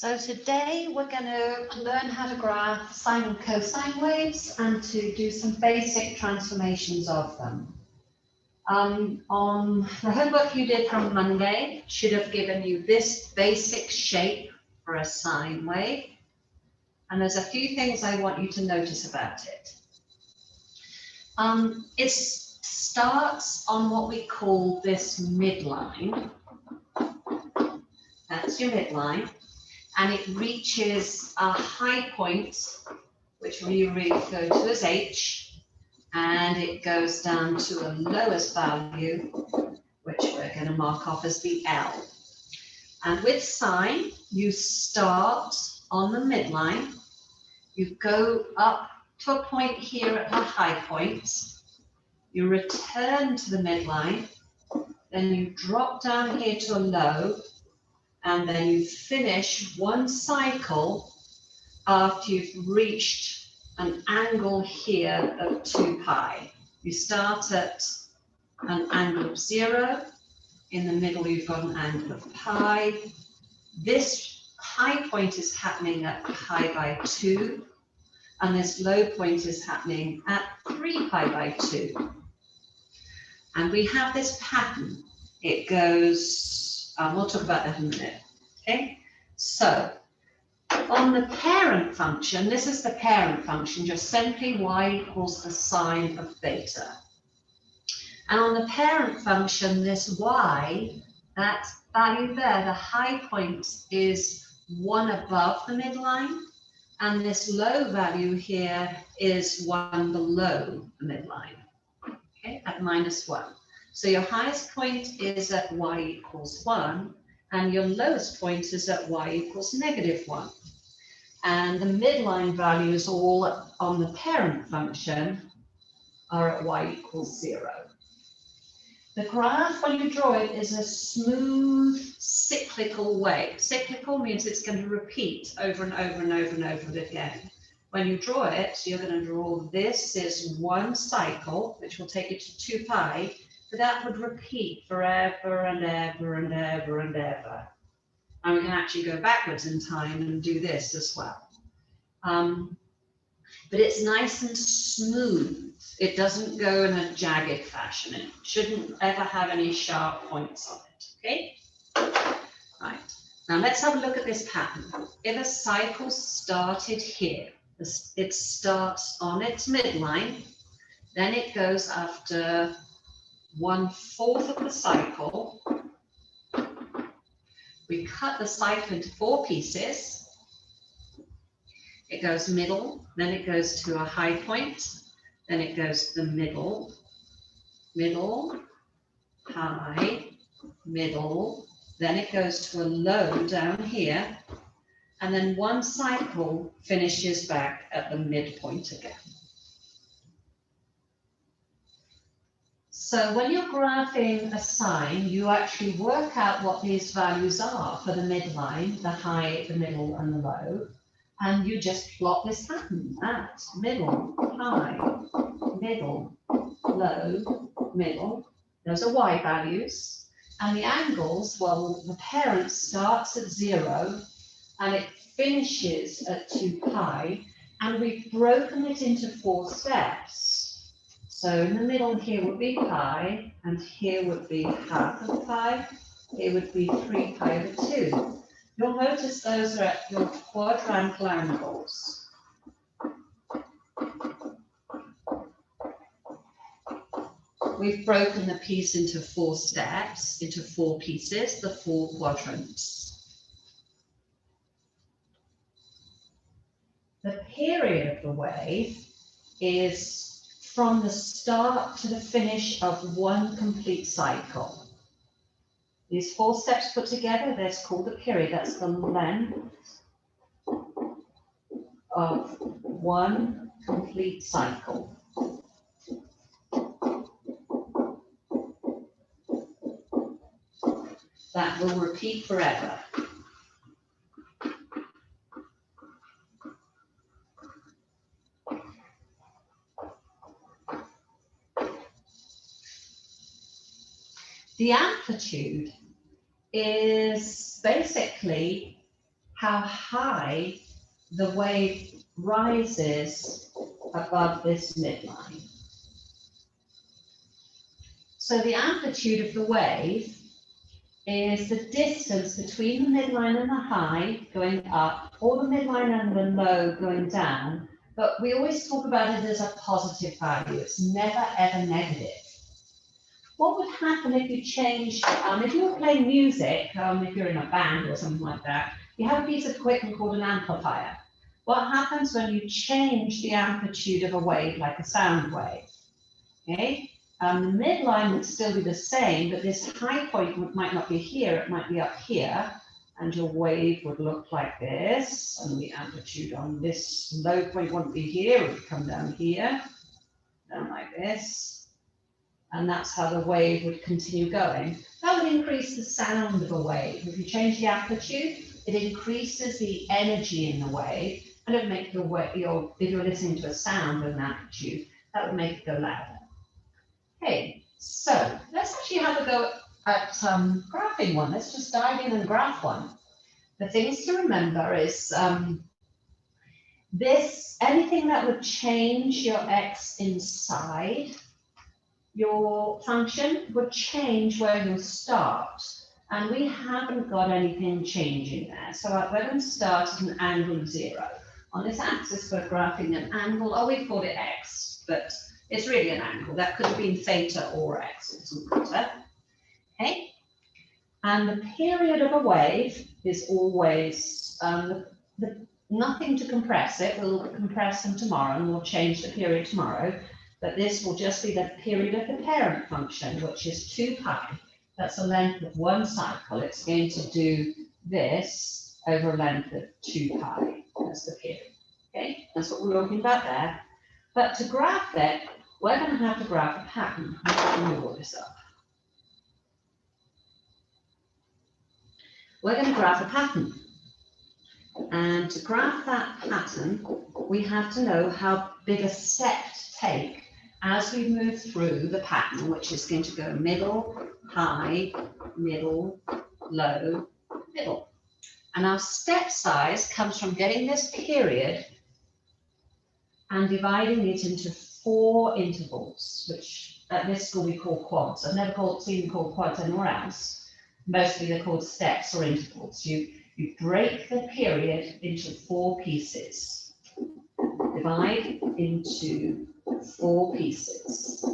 So today we're going to learn how to graph sine and cosine waves and to do some basic transformations of them. On the homework you did from Monday should have given you this basic shape for a sine wave. And there's a few things I want you to notice about it. It starts on what we call this midline. That's your midline. And it reaches a high point, which we refer to as H, and it goes down to a lowest value, which we're going to mark off as the L. And with sine, you start on the midline, you go up to a point here at the high point, you return to the midline, then you drop down here to a low, and then you finish one cycle after you've reached an angle here of 2 pi. You start at an angle of 0, in the middle you've got an angle of pi. This high point is happening at pi by 2, and this low point is happening at 3 pi by 2. And we have this pattern. It goes, we'll talk about that in a minute, okay? So, on the parent function, this is the parent function, just simply y equals the sine of theta. And on the parent function, this y, that value there, the high point is 1 above the midline, and this low value here is 1 below the midline, okay, at -1. So your highest point is at y equals 1, and your lowest point is at y equals -1. And the midline values all on the parent function are at y equals 0. The graph, when you draw it, is a smooth cyclical wave. Cyclical means it's going to repeat over and over and over and over again. When you draw it, you're going to draw this is one cycle, which will take you to 2 pi, but that would repeat forever and ever and ever and ever. And we can actually go backwards in time and do this as well. But it's nice and smooth. It doesn't go in a jagged fashion. It shouldn't ever have any sharp points on it, okay? Right, now let's have a look at this pattern. If a cycle started here, it starts on its midline, then it goes after 1/4 of the cycle. We cut the cycle into 4 pieces. It goes middle, then it goes to a high point, then it goes to the middle, middle, high, middle, then it goes to a low down here, and then one cycle finishes back at the midpoint again. So when you're graphing a sine, you actually work out what these values are for the midline, the high, the middle, and the low, and you just plot this pattern at middle, high, middle, low, middle. Those are y values. And the angles, well, the parent starts at 0, and it finishes at 2 pi, and we've broken it into 4 steps. So in the middle here would be pi, and here would be half of pi, here would be 3 pi over 2. You'll notice those are at your quadrantal angles. We've broken the piece into 4 steps, into 4 pieces, the 4 quadrants. The period of the wave is from the start to the finish of one complete cycle. These 4 steps put together, that's called the period. That's the length of one complete cycle. That will repeat forever. The amplitude is basically how high the wave rises above this midline. So the amplitude of the wave is the distance between the midline and the high going up, or the midline and the low going down, but we always talk about it as a positive value. It's never ever negative. What would happen if you changed, if you were playing music, if you're in a band or something like that, you have a piece of equipment called an amplifier. What happens when you change the amplitude of a wave, like a sound wave? Okay, the midline would still be the same, but this high point might not be here, it might be up here, and your wave would look like this, and the amplitude on this low point wouldn't be here, it would come down here, down like this. And that's how the wave would continue going. That would increase the sound of a wave. If you change the amplitude, it increases the energy in the wave, and it would make the wave, if you're listening to a sound with an amplitude, that would make it go louder. Okay, so let's actually have a go at graphing one. Let's just dive in and graph one. The things to remember is anything that would change your x inside your function would change where you'll start. And we haven't got anything changing there. So we're going to start at an angle of 0. On this axis, we're graphing an angle. We've called it x, but it's really an angle. That could have been theta or x, it doesn't matter. Okay? And the period of a wave is always nothing to compress it. We'll compress them tomorrow, and we'll change the period tomorrow. But this will just be the period of the parent function, which is 2 pi. That's the length of one cycle. It's going to do this over a length of 2 pi. That's the period. Okay, that's what we're talking about there. But to graph it, we're going to have to graph a pattern. I'm going to move all this up. We're going to graph a pattern. And to graph that pattern, we have to know how big a step to take as we move through the pattern, which is going to go middle, high, middle, low, middle. And our step size comes from getting this period and dividing it into 4 intervals, which at this school we call quads. I've never seen them called quads anywhere else. Mostly they're called steps or intervals. You break the period into 4 pieces. Divide into 4 pieces.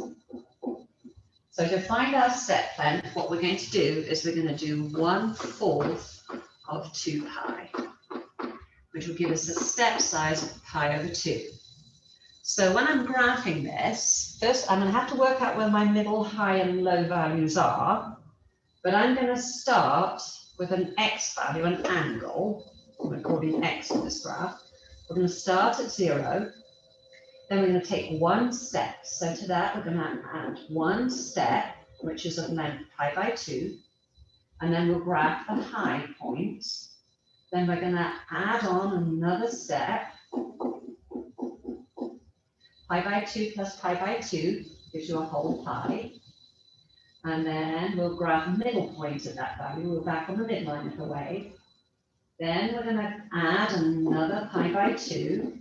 So to find our step length, what we're going to do is we're going to do 1/4 of 2 pi, which will give us a step size of pi over 2. So when I'm graphing this, first I'm going to have to work out where my middle, high, and low values are, but I'm going to start with an x value, an angle. We're calling x in this graph. We're going to start at 0. Then we're going to take 1 step. So to that, we're going to add 1 step, which is of length pi by 2. And then we'll graph the high point. Then we're going to add on another step. Pi by 2 plus pi by 2 gives you a whole pi. And then we'll graph middle point at that value. We're back on the midline of the wave. Then we're going to add another pi by 2.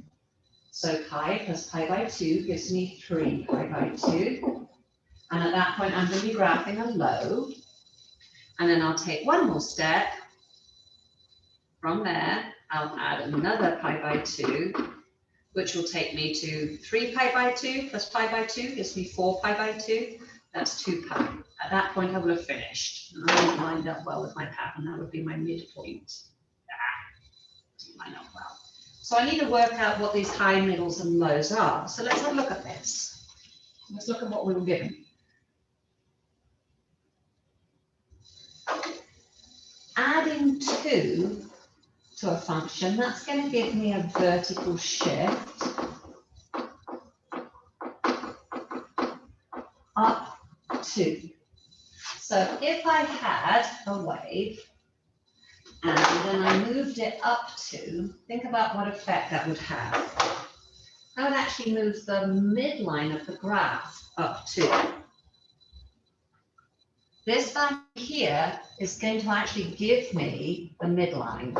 So pi plus pi by 2 gives me 3 pi by 2. And at that point, I'm going to be graphing a low. And then I'll take 1 more step. From there, I'll add another pi by 2, which will take me to 3 pi by 2 plus pi by 2 gives me 4 pi by 2. That's 2 pi. At that point, I will have finished. And I won't line up well with my pattern. That would be my midpoint. Doesn't line up well. So I need to work out what these high, middles, and lows are. So let's have a look at this. Let's look at what we were given. Adding 2 to a function, that's going to give me a vertical shift up 2. So if I had a wave and then I moved it up 2, think about what effect that would have. I would actually move the midline of the graph up 2. This value here is going to actually give me the midline.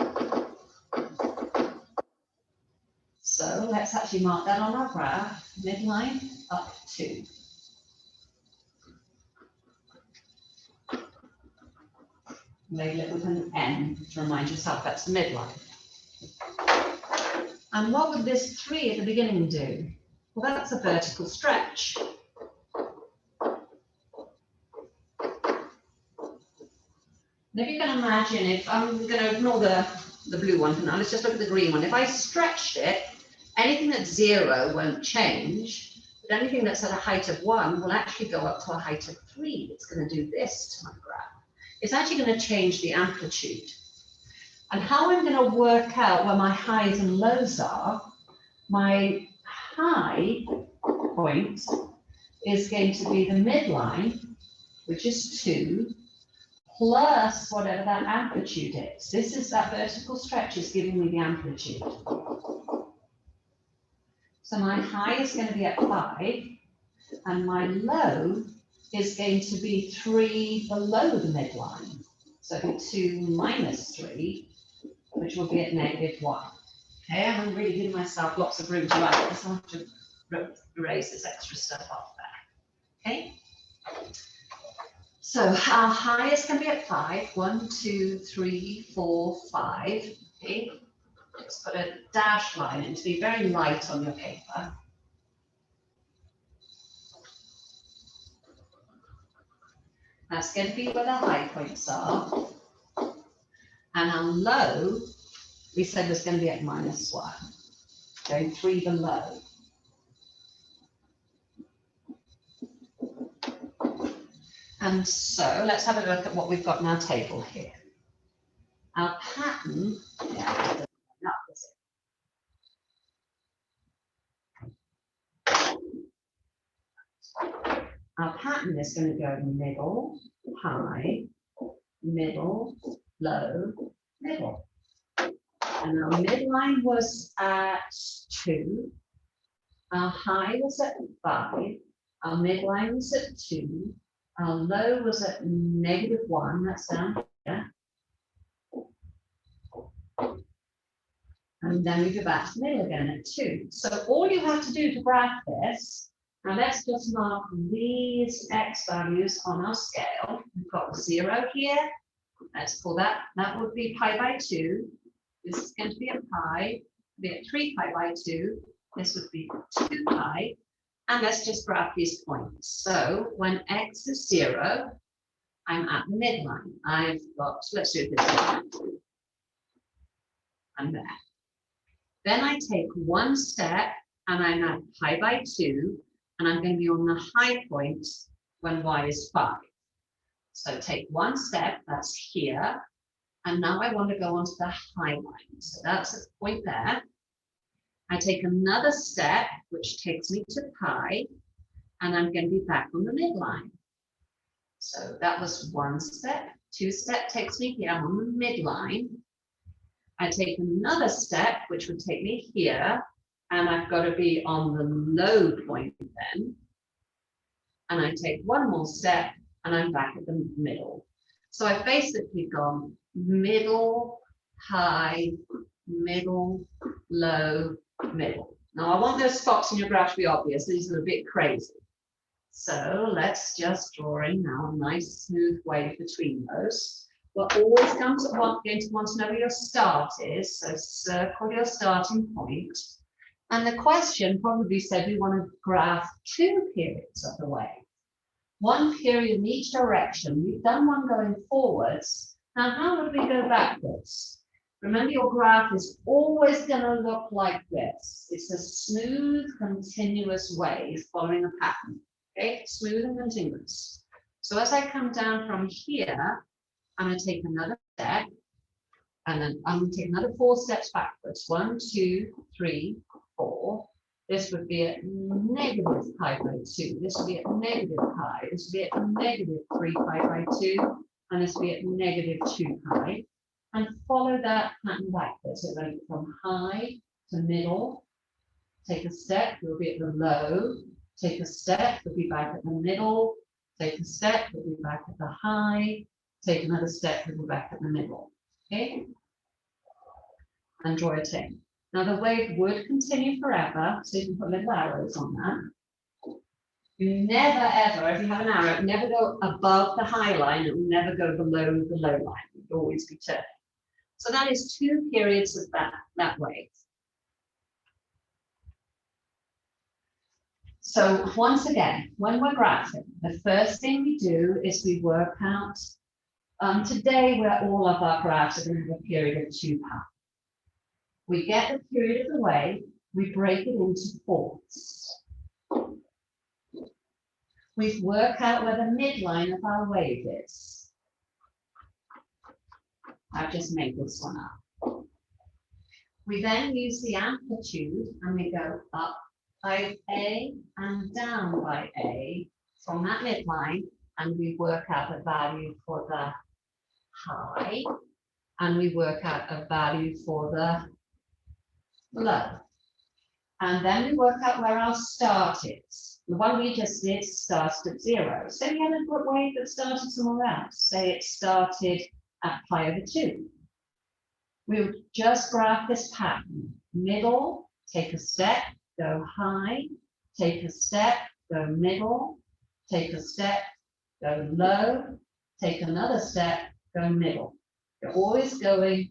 So let's actually mark that on our graph, midline up 2. Label it with an N to remind yourself that's the midline. And what would this 3 at the beginning do? Well, that's a vertical stretch. And if you can imagine, if I'm going to ignore the blue one for now, let's just look at the green one. If I stretched it, anything that's 0 won't change, but anything that's at a height of 1 will actually go up to a height of 3. It's going to do this to my graph. It's actually going to change the amplitude. And how I'm going to work out where my highs and lows are, my high point is going to be the midline, which is 2, plus whatever that amplitude is. This is that vertical stretch is giving me the amplitude. So my high is going to be at 5, and my low is going to be 3 below the midline. So 2 minus 3, which will be at -1. Okay, I'm really giving myself lots of room to write this. I have to erase this extra stuff off there. Okay. So our highest can be at 5. 1, 2, 3, 4, 5. Okay. Let's put a dashed line in to be very light on your paper. That's going to be where the high points are. And our low, we said was going to be at -1, going 3 below. And so let's have a look at what we've got in our table here. Our pattern, our pattern is going to go middle, high, middle, low, middle. And our midline was at 2. Our high was at 5. Our midline was at 2. Our low was at -1. That's down here. And then we go back to the middle again at 2. So all you have to do to graph this, now let's just mark these x values on our scale. We've got 0 here. Let's pull that. That would be pi by 2. This is going to be a pi, be at 3 pi by 2. This would be 2 pi. And let's just graph these points. So when x is 0, I'm at the midline. I've got, let's do it this way. I'm there. Then I take one step and I'm at pi by 2, and I'm going to be on the high point when y is 5. So take one step, that's here, and now I want to go onto the high line. So that's the point there. I take another step, which takes me to pi, and I'm going to be back on the midline. So that was one step. 2 step takes me here, I'm on the midline. I take another step, which would take me here, and I've got to be on the low point then. And I take one more step, and I'm back at the middle. So I've basically gone middle, high, middle, low, middle. Now I want those spots in your graph to be obvious. These are a bit crazy. So let's just draw in now a nice smooth wave between those. We're always going to want to know where your start is. So circle your starting point. And the question probably said we want to graph 2 periods of the wave. 1 period in each direction. We've done one going forwards. Now how would we go backwards? Remember, your graph is always going to look like this. It's a smooth, continuous wave following a pattern. Okay, smooth and continuous. So as I come down from here, I'm going to take another step, and then I'm going to take another 4 steps backwards. 1, 2, 3, 4. This would be at -pi by 2. This would be at negative pi. This would be at -3 pi by 2. And this would be at -2 pi. And follow that pattern backwards. So going from high to middle. Take a step, we'll be at the low. Take a step, we'll be back at the middle. Take a step, we'll be back at the high. Take another step, we'll be back at the middle. Okay? And draw it in. Now the wave would continue forever, so you can put little arrows on that. You never ever, if you have an arrow, never go above the high line, it will never go below the low line. It will always be turning. So that is 2 periods of that wave. So once again, when we're graphing, the first thing we do is we work out, today where all of our graphs are going to have a period of 2 pi. We get the period of the wave, we break it into fourths. We work out where the midline of our wave is. I've just made this one up. We then use the amplitude and we go up by A and down by A from that midline, and we work out a value for the high, and we work out a value for the low. And then we work out where our start is. The one we just did started at 0. So we had a wave that started somewhere else. Say it started at pi over 2. We would just graph this pattern. Middle, take a step, go high, take a step, go middle, take a step, go low, take another step, go middle. You're always going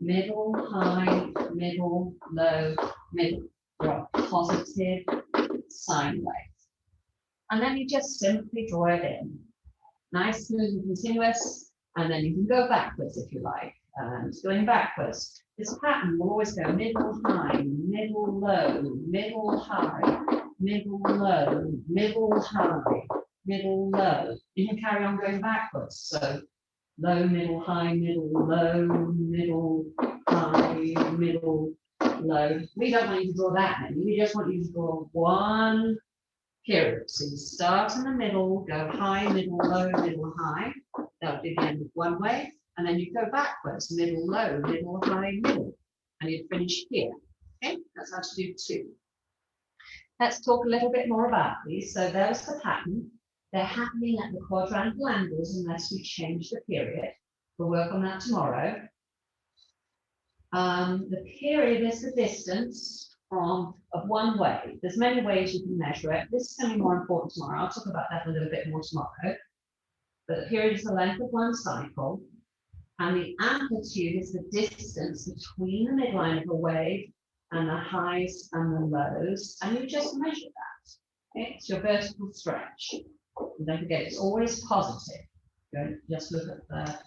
middle, high, middle, low, middle. You're a positive sine wave. And then you just simply draw it in. Nice, smooth and continuous. And then you can go backwards if you like. And going backwards. This pattern will always go middle, high, middle, low, middle, high, middle, low, middle, high, middle, low. You can carry on going backwards. So low, middle, high, middle, low, middle, high, middle, low. We don't want you to draw that many. We just want you to draw one period. So you start in the middle, go high, middle, low, middle, high. That'll be the end of one wave. And then you go backwards, middle, low, middle, high, middle. And you finish here. Okay, that's how to do 2. Let's talk a little bit more about these. So there's the pattern. They're happening at the quadrantal angles unless we change the period. We'll work on that tomorrow. The period is the distance of one wave. There's many ways you can measure it. This is going to be more important tomorrow. I'll talk about that a little bit more tomorrow. But the period is the length of one cycle. And the amplitude is the distance between the midline of a wave and the highs and the lows. And you just measure that. Okay? It's your vertical stretch. And don't forget, it's always positive. Don't just look at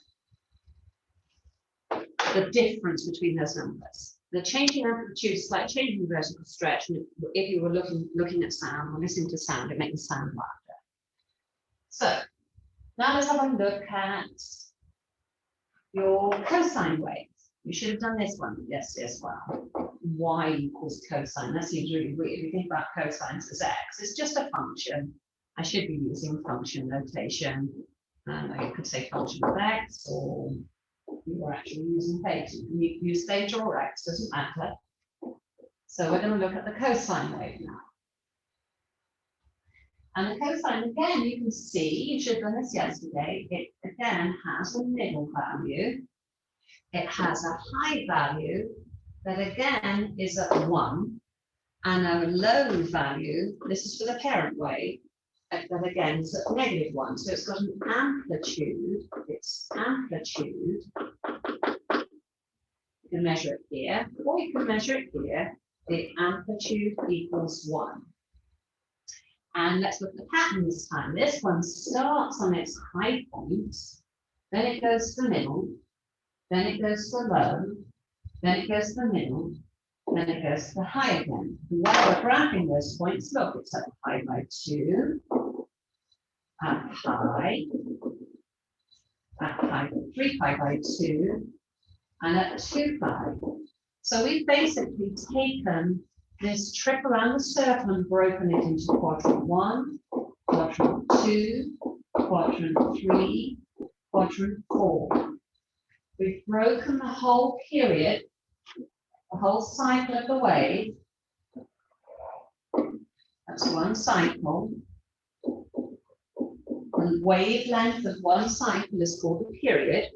the difference between those numbers. The changing amplitude is like changing the vertical stretch. And if you were looking at sound or listening to sound, it makes the sound louder. So now let's have a look at your cosine waves. You should have done this one yesterday as well. Y equals cosine. That seems really weird. If you think about cosines as x, it's just a function. I should be using function notation. You could say function of x, or you are actually using theta. You can use theta or x, doesn't matter. So we're going to look at the cosine wave now. And the cosine, again, you can see, you should have done this yesterday, it again has a middle value. It has a high value that again is at 1, and a low value, this is for the parent wave, that again is at -1. So it's got an amplitude, its amplitude, you can measure it here, or you can measure it here, the amplitude equals 1. And let's look at the pattern this time. This one starts on its high point, then it goes to the middle, then it goes to the low, then it goes to the middle, then it goes to the high again. While we're graphing those points, look, it's at pi by 2, at pi by 3 pi by 2, and at 2 pi. So we've basically taken this trip around the circle and broken it into quadrant 1, quadrant 2, quadrant 3, quadrant 4. We've broken the whole period, the whole cycle of the wave. That's one cycle. The wavelength of one cycle is called the period.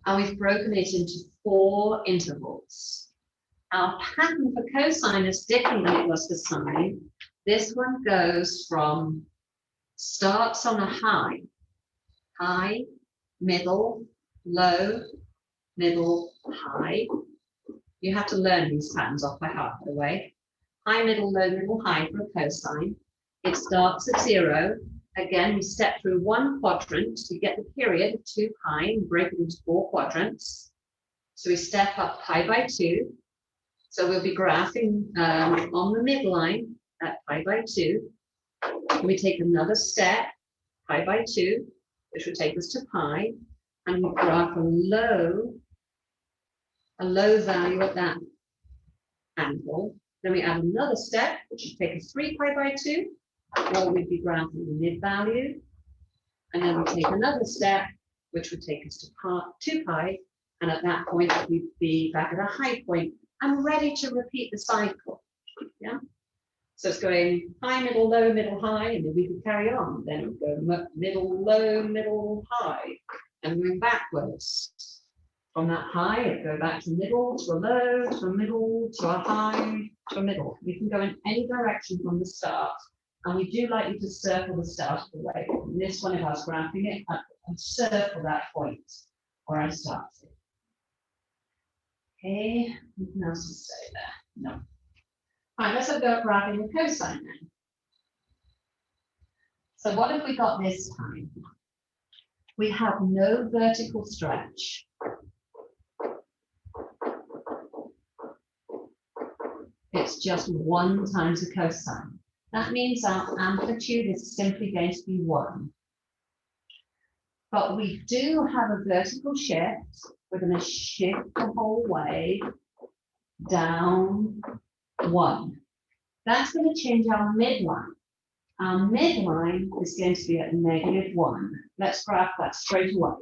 and we've broken it into 4 intervals. Our pattern for cosine is different than it was for sine. This one goes from, starts on a high, high, middle, low, middle, high. You have to learn these patterns off by heart, by the way. High, middle, low, middle, high for a cosine. It starts at 0. Again, we step through 1 quadrant to get the period of 2 pi and break it into 4 quadrants. So we step up pi by 2. So we'll be graphing on the midline at pi by 2. And we take another step, pi by 2, which would take us to pi, and we graph a low value at that angle. Then we add another step, which would take us 3 pi by 2, or we'd be graphing the mid value. And then we take another step, which would take us to 2 pi, and at that point we'd be back at a high point and ready to repeat the cycle. Yeah. So it's going high, middle, low, middle, high, and then we could carry on. Then it would go middle, low, middle, high, and going backwards. From that high, it go back to middle, to a low, to a middle, to a high, to a middle. We can go in any direction from the start, and we do like you to circle the start of the way. In this one, if I was graphing it, I'd circle that point where I started. Okay, nothing else to say there. No. All right, let's have a go at graphing the cosine then. So what have we got this time? We have no vertical stretch. It's just 1 times the cosine. That means our amplitude is simply going to be 1. But we do have a vertical shift. We're going to shift the whole way down 1. That's going to change our midline. Our midline is going to be at -1. Let's graph that straight away.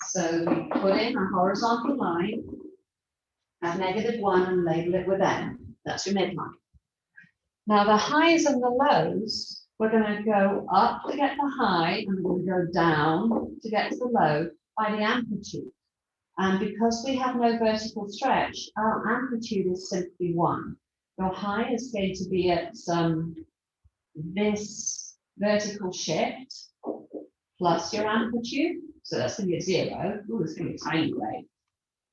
So we put in a horizontal line at -1 and label it with M. That's your midline. Now the highs and the lows, we're going to go up to get the high and we're going to go down to get to the low by the amplitude. And because we have no vertical stretch, our amplitude is simply 1. Your high is going to be at this vertical shift plus your amplitude. So that's going to be at 0. Oh, it's going to be a tiny way.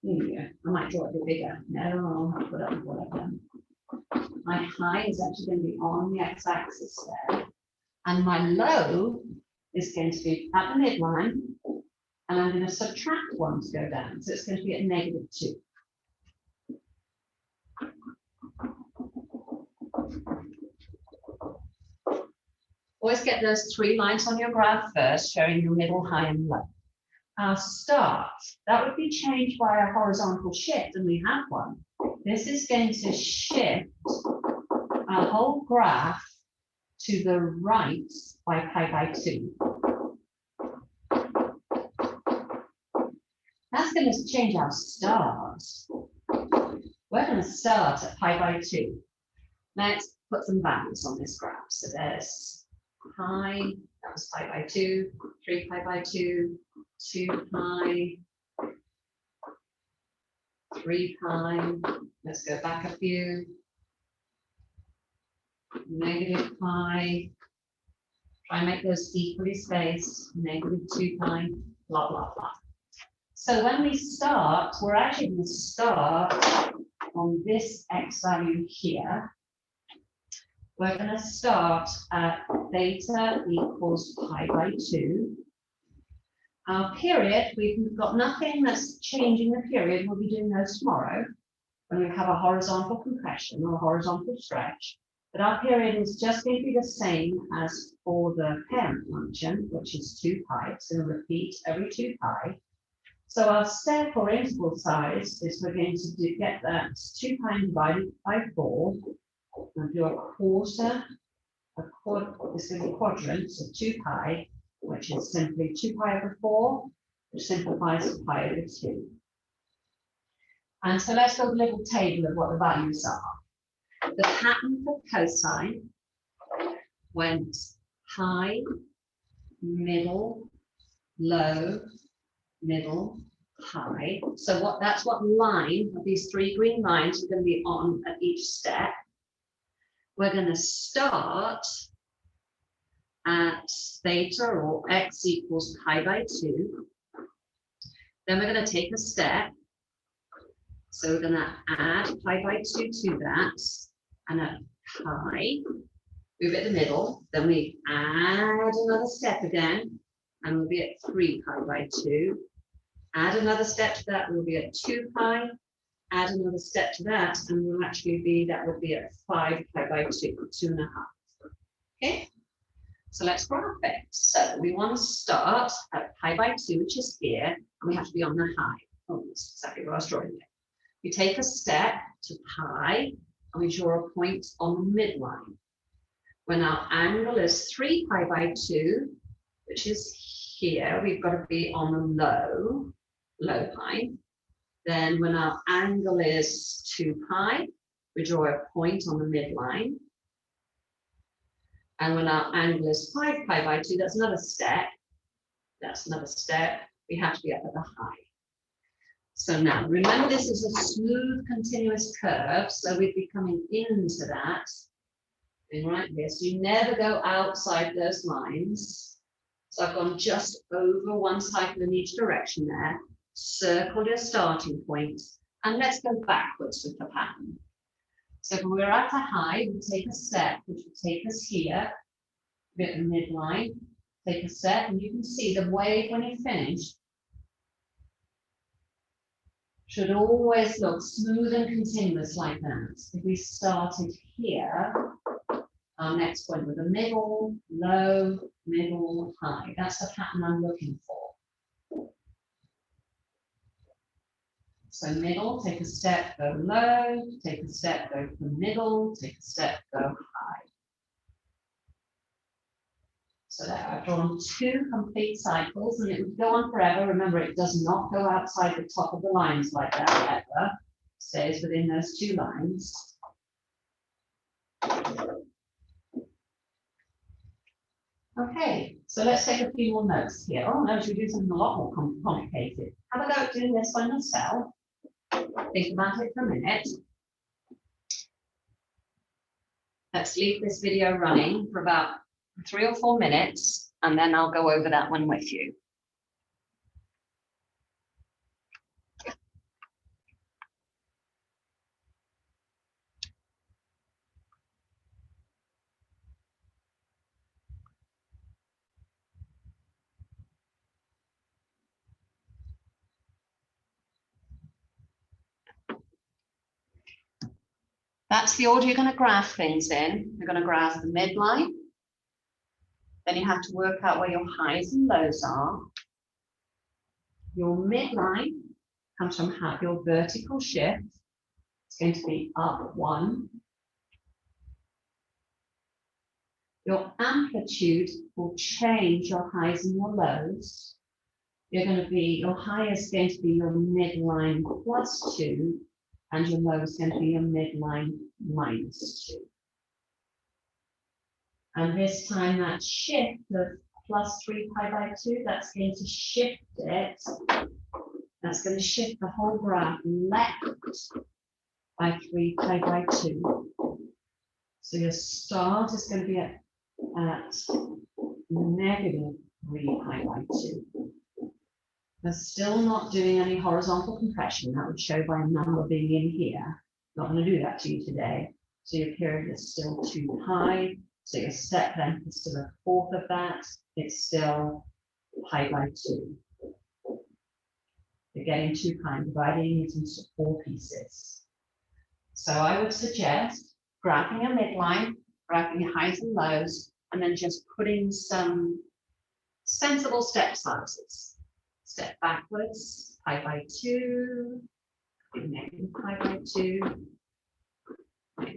Here we go. I might draw it a bit bigger. No, I'll put up what I've done. My high is actually going to be on the x-axis there. And my low is going to be at the midline. And I'm going to subtract 1 to go down. So it's going to be at -2. Always get those 3 lines on your graph first, showing your middle, high, and low. Our start, that would be changed by a horizontal shift, and we have one. This is going to shift our whole graph to the right by pi by 2. That's going to change our start. We're going to start at pi by 2. Let's put some values on this graph. So there's pi, that was pi by 2, 3 pi by 2, 2 pi, 3 pi. Let's go back a few. -pi. Try and make those equally spaced. -2 pi, blah, blah, blah. So when we start, we're actually going to start on this x value here. We're going to start at theta equals pi by 2. Our period, we've got nothing that's changing the period. We'll be doing those tomorrow when we have a horizontal compression or a horizontal stretch. But our period is just going to be the same as for the parent function, which is 2 pi. It's going to repeat every 2 pi. So our step or interval size is we're going to get that 2 pi divided by 4. And do a quarter, it's going to be quadrants of 2 pi, which is simply 2 pi over 4, which simplifies to pi over 2. And so let's build a little table of what the values are. The pattern for cosine went high, middle, low, middle, high. So that's what line of these 3 green lines are going to be on at each step. We're going to start at theta or x equals pi by 2. Then we're going to take a step. So we're going to add pi by 2 to that, and at pi, move it in the middle. Then we add another step again, and we'll be at 3 pi by 2. Add another step to that, we'll be at 2 pi. Add another step to that, and we'll actually be, that would be at 5 pi by 2, 2.5. Okay, so let's graph it. So we want to start at pi by 2, which is here, and we have to be on the high. Oh, that's exactly what I was drawing there. We take a step to pi, and we draw a point on the midline. When our angle is 3 pi by 2, which is here, we've got to be on the low pi. Then when our angle is 2 pi, we draw a point on the midline. And when our angle is 5 pi by 2, that's another step. That's another step. We have to be up at the high. So now, remember this is a smooth, continuous curve, so we'd be coming into that, and right here. So you never go outside those lines. So I've gone just over one cycle in each direction there. Circle your starting point, and let's go backwards with the pattern. So if we're at a high, we take a step, which will take us here, a bit of midline, take a step, and you can see the wave when you finish should always look smooth and continuous like that. If we started here, our next point with a middle, low, middle, high. That's the pattern I'm looking for. So middle, take a step, go low, take a step, go from middle, take a step, go high. So there, I've drawn 2 complete cycles, and it would go on forever. Remember, it does not go outside the top of the lines like that ever. It stays within those 2 lines. Okay, so let's take a few more notes here. Oh no, should we do something a lot more complicated? Have a go at doing this one yourself. Think about it for a minute. Let's leave this video running for about 3 or 4 minutes, and then I'll go over that one with you. That's the order you're going to graph things in. You're going to graph the midline. Then you have to work out where your highs and lows are. Your midline comes from your vertical shift. It's going to be up 1. Your amplitude will change your highs and your lows. You're going to be, your high is going to be your midline plus 2, and your low is going to be your midline minus 2. And this time that shift of plus 3 pi by 2, that's going to shift it. That's going to shift the whole graph left by 3 pi by 2. So your start is going to be at negative 3 pi by 2. We're still not doing any horizontal compression. That would show by a number being in here. Not going to do that to you today. So your period is still 2 pi. So your step length is still a fourth of that. It's still pi by 2. You're getting 2 pi and dividing it into 4 pieces. So I would suggest graphing a midline, graphing your highs and lows, and then just putting some sensible step sizes. Step backwards, pi by 2, negative pi by 2, pi.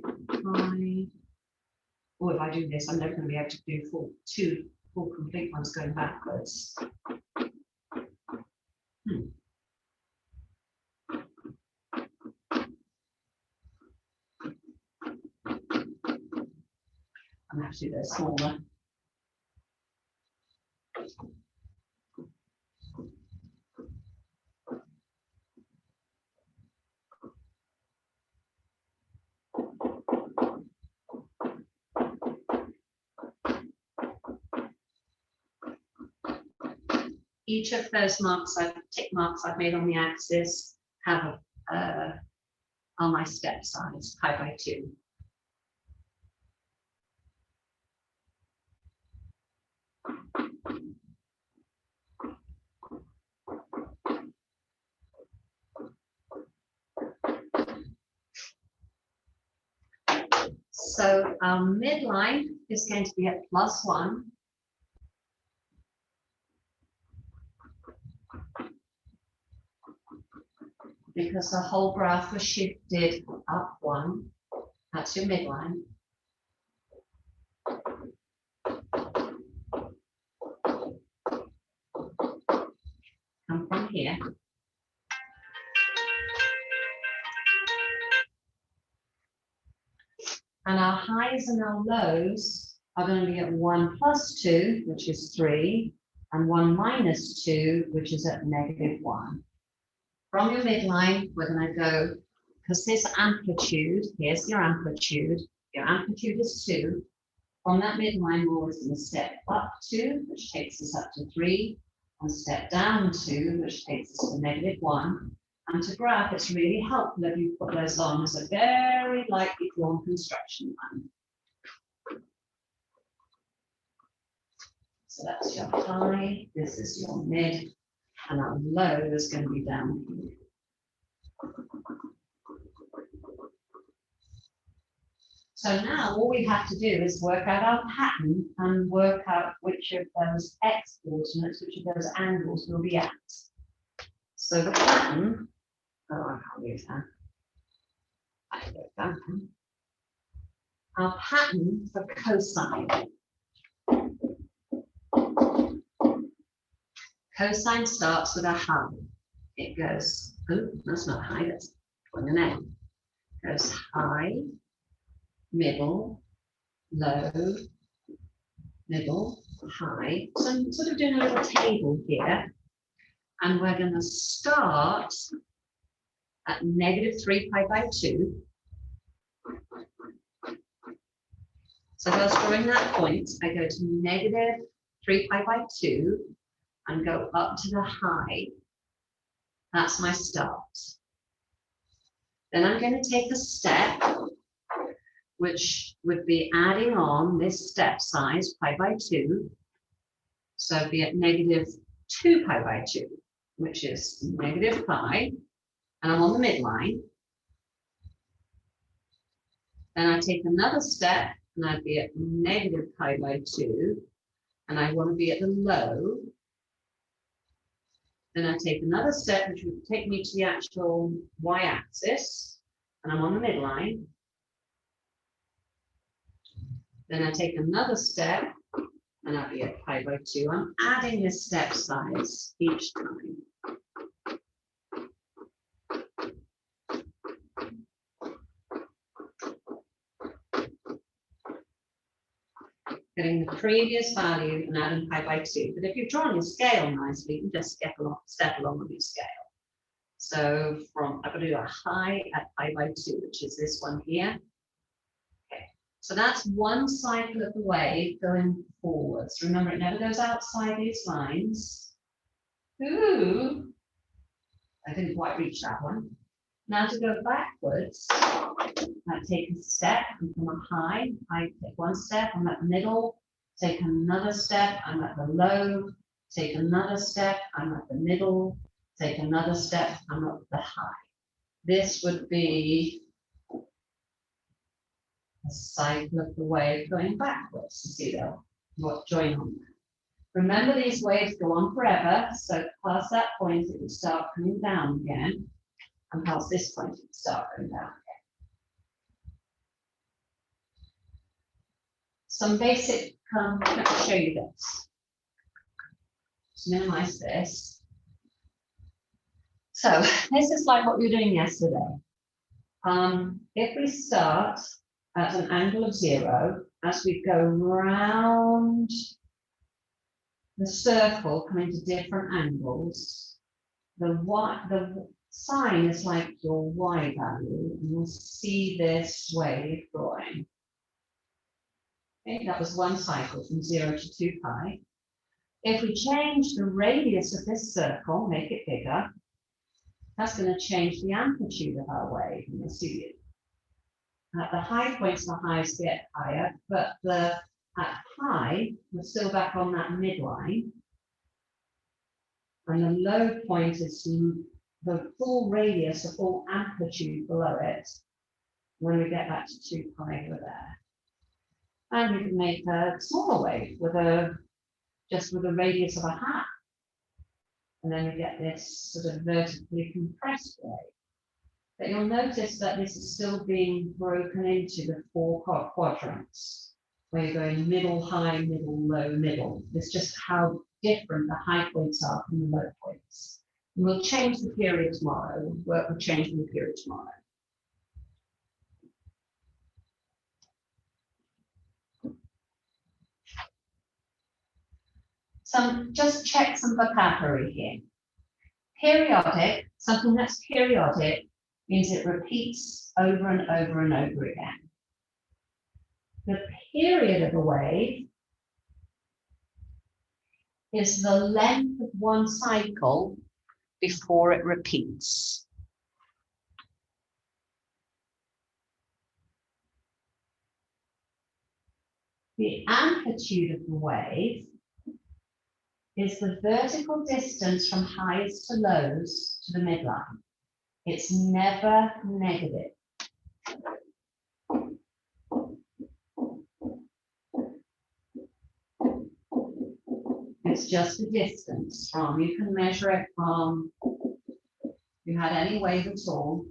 Oh, if I do this, I'm never going to be able to do 2 full complete ones going backwards. I'm going to have to do those smaller. each of those tick marks I've made on the axis have are my step size, pi by 2. So our midline is going to be at +1. Because the whole graph was shifted up 1. That's your midline. Come from here. And our highs and our lows are going to be at 1 + 2, which is 3, and 1 - 2, which is at -1. From your midline, we're going to go, because this amplitude, here's your amplitude is 2. From that midline, we're always going to step up 2, which takes us up to 3, and step down 2, which takes us to -1. And to graph, it's really helpful if you put those on as a very lightly drawn construction line. So that's your high, this is your mid, and our low is going to be down here. So now all we have to do is work out our pattern and work out which of those x coordinates, which of those angles we'll be at. So the pattern, oh, I can't use that. I do it down. Our pattern for cosine. Cosine starts with a high. It goes, oh, that's not high, that's on an N. It goes high, middle, low, middle, high. So I'm sort of doing a little table here. And we're going to start at -3 pi by 2. So if I was drawing that point, I go to -3 pi by 2 and go up to the high. That's my start. Then I'm going to take a step, which would be adding on this step size, pi by 2. So I'd be at -2 pi by 2, which is -pi, and I'm on the midline. Then I take another step, and I'd be at -pi by 2, and I want to be at the low. Then I take another step, which would take me to the actual y-axis, and I'm on the midline. Then I take another step, and I'll be at pi by 2. I'm adding this step size each time. Getting the previous value and adding pi by 2. But if you've drawn your scale nicely, you can just step along with your scale. So I'm going to do a high at pi by 2, which is this one here. Okay, so that's one cycle of the wave going forwards. Remember, it never goes outside these lines. Ooh, I didn't quite reach that one. Now to go backwards, I take a step, I'm from a high, I take one step, I'm at the middle, take another step, I'm at the low, take another step, I'm at the middle, take another step, I'm at the high. This would be a cycle of the wave going backwards. You see that, what join on there. Remember, these waves go on forever, so past that point it will start coming down again. And past this point, it will start going down again. Some basic, let me show you this. Just minimize this. So this is like what we were doing yesterday. If we start at an angle of 0, as we go round the circle, coming to different angles, the sine is like your y value, and you'll see this wave drawing. Okay, that was one cycle from 0 to 2 pi. If we change the radius of this circle, make it bigger, that's going to change the amplitude of our wave. And you'll see it. At the high points, the highs get higher, but at high, we're still back on that midline. And the low point is the full radius, the full amplitude below it, when we get back to 2 pi over there. And we can make a smaller wave just with a radius of a half. And then we get this sort of vertically compressed wave. But you'll notice that this is still being broken into the 4 quadrants, where you're going middle, high, middle, low, middle. It's just how different the high points are from the low points. And we'll change the period tomorrow. We'll work with changing the period tomorrow. Just check some vocabulary here. Periodic, something that's periodic, means it repeats over and over and over again. The period of a wave is the length of one cycle before it repeats. The amplitude of the wave is the vertical distance from highs to lows to the midline. It's never negative. It's just a distance from, you can measure it from, if you had any wave at all,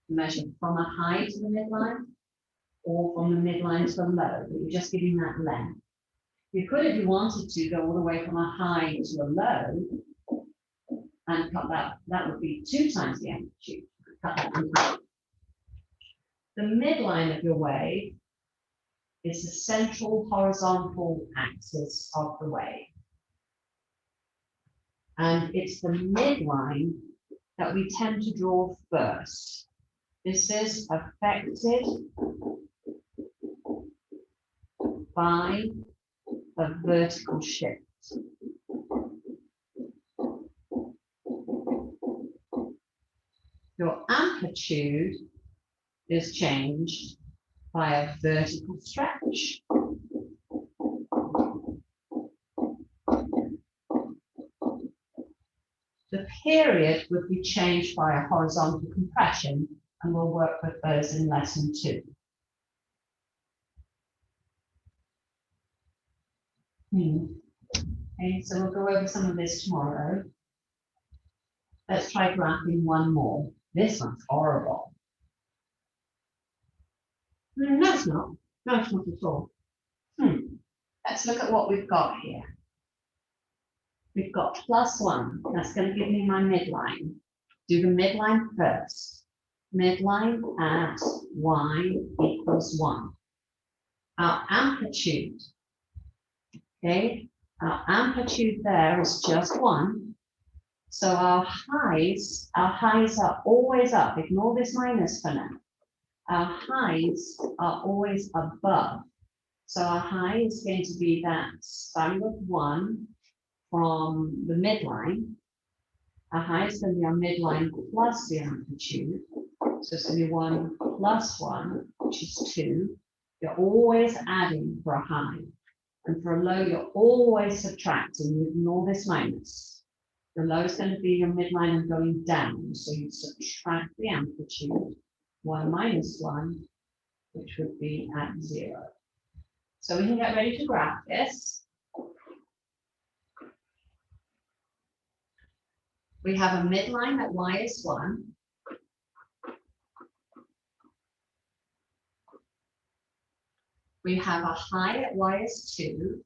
measure from a high to the midline or from the midline to the low, but you're just giving that length. You could, if you wanted to, go all the way from a high to a low and cut that would be 2 times the amplitude. Cut that in half. The midline of your wave is the central horizontal axis of the wave. And it's the midline that we tend to draw first. This is affected by a vertical shift. Your amplitude is changed by a vertical stretch. The period would be changed by a horizontal compression, and we'll work with those in lesson 2. Okay, so we'll go over some of this tomorrow. Let's try graphing one more. This one's horrible. No, it's not. No, it's not at all. Let's look at what we've got here. We've got +1. That's going to give me my midline. Do the midline first. Midline at y equals 1. Our amplitude. Okay, our amplitude there is just 1. So our highs are always up. Ignore this minus for now. Our highs are always above. So our high is going to be that value of 1 from the midline. Our high is going to be our midline plus the amplitude. So it's going to be 1 plus 1, which is 2. You're always adding for a high. And for a low, you're always subtracting. You ignore this minus. The low is going to be your midline and going down. So you subtract the amplitude, 1 minus 1, which would be at 0. So we can get ready to graph this. We have a midline at y is 1. We have a high at y is 2.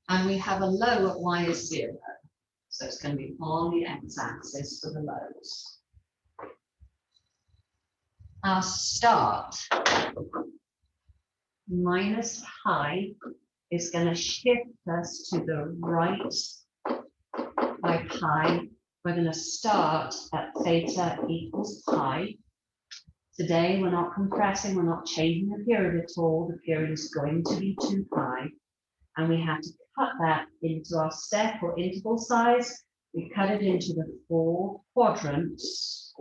And we have a low at y is 0. So it's going to be on the x-axis for the lows. Our start minus high is going to shift us to the right by pi. We're going to start at theta equals pi. Today, we're not compressing, we're not changing the period at all. The period is going to be 2 pi, and we have to cut that into our step or interval size. We cut it into the 4 quadrants.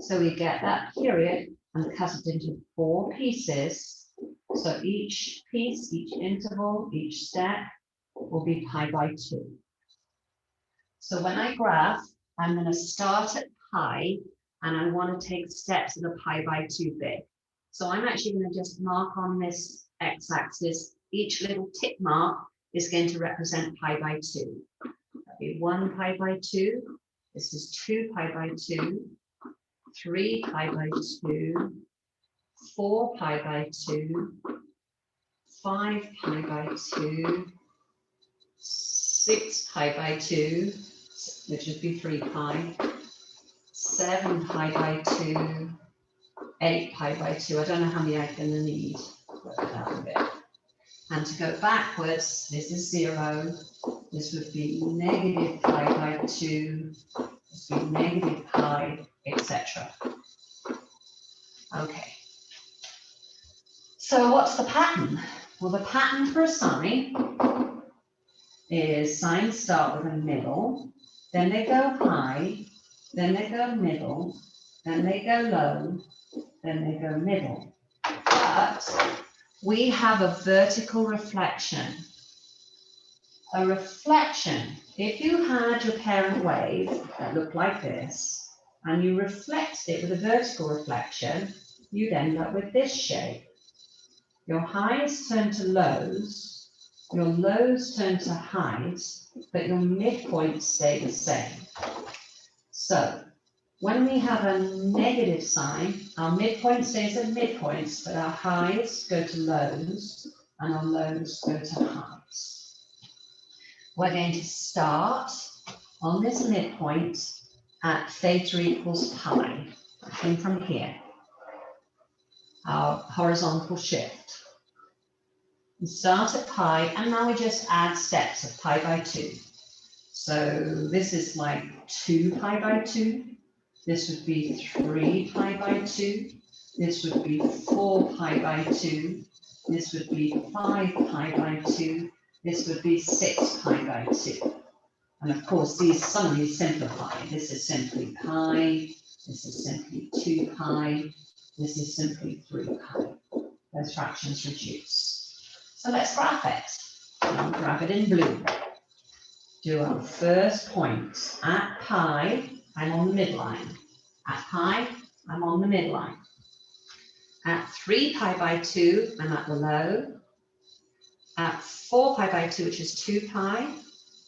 So we get that period and cut it into 4 pieces. So each piece, each interval, each step will be pi by 2. So when I graph, I'm going to start at pi, and I want to take steps that are pi by 2 big. So I'm actually going to just mark on this x-axis. Each little tick mark is going to represent pi by 2. That'll be 1 pi by 2. This is 2 pi by 2. 3 pi by 2. 4 pi by 2. 5 pi by 2. 6 pi by 2, which would be 3 pi. 7 pi by 2, 8 pi by 2. I don't know how many I'm going to need. Work it out a bit. And to go backwards, this is 0. This would be negative pi by 2. This would be negative pi, etc. Okay. So what's the pattern? Well, the pattern for a sine is sines start with a middle, then they go high, then they go middle, then they go low, then they go middle. But we have a vertical reflection. A reflection, if you had your parent wave that looked like this, and you reflected it with a vertical reflection, you'd end up with this shape. Your highs turn to lows, your lows turn to highs, but your midpoints stay the same. So when we have a negative sign, our midpoint stays at midpoints, but our highs go to lows and our lows go to highs. We're going to start on this midpoint at theta equals pi, in from here, our horizontal shift. We start at pi, and now we just add steps of pi by 2. So this is like 2 pi by 2. This would be 3 pi by 2. This would be 4 pi by 2. This would be 5 pi by 2. This would be 6 pi by 2. And of course, some of these simplify. This is simply pi. This is simply 2 pi. This is simply 3 pi. Those fractions reduce. So let's graph it. I'll graph it in blue. Do our first point. At pi, I'm on the midline. At pi, I'm on the midline. At 3 pi by 2, I'm at the low. At 4 pi by 2, which is 2 pi,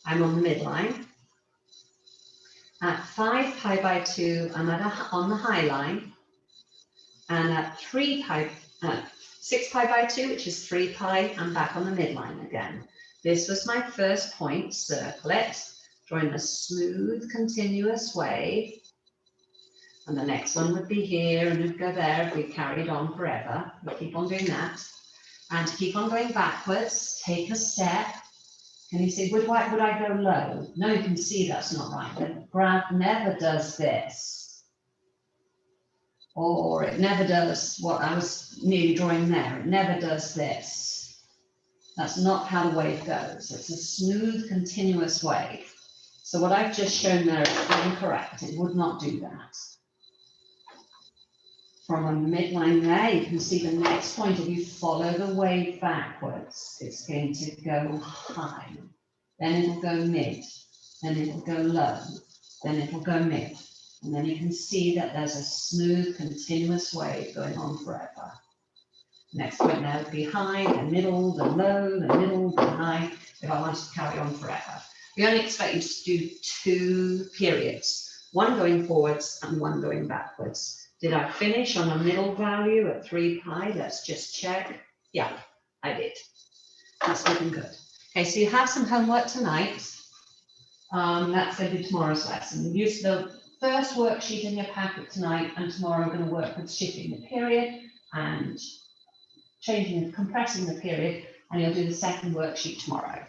I'm on the midline. At 5 pi by 2, I'm on the high line. And at 6 pi by 2, which is 3 pi, I'm back on the midline again. This was my first point, circle it, drawing a smooth, continuous wave. And the next one would be here, and would go there if we carried on forever. We keep on doing that. And to keep on going backwards, take a step. Can you see, would I go low? No, you can see that's not right. The graph never does this. Or it never does what I was nearly drawing there. It never does this. That's not how the wave goes. It's a smooth, continuous wave. So what I've just shown there is incorrect. It would not do that. From a midline there, you can see the next point. If you follow the wave backwards, it's going to go high. Then it'll go mid. Then it'll go low. Then it'll go mid. And then you can see that there's a smooth, continuous wave going on forever. Next point there would be high, the middle, the low, the middle, the high, if I wanted to carry on forever. We only expect you to do 2 periods, one going forwards and one going backwards. Did I finish on a middle value at 3 pi? Let's just check. Yeah, I did. That's looking good. Okay, so you have some homework tonight. That's going to be tomorrow's lesson. Use the first worksheet in your packet tonight, and tomorrow we're going to work with shifting the period and changing and compressing the period, and you'll do the second worksheet tomorrow.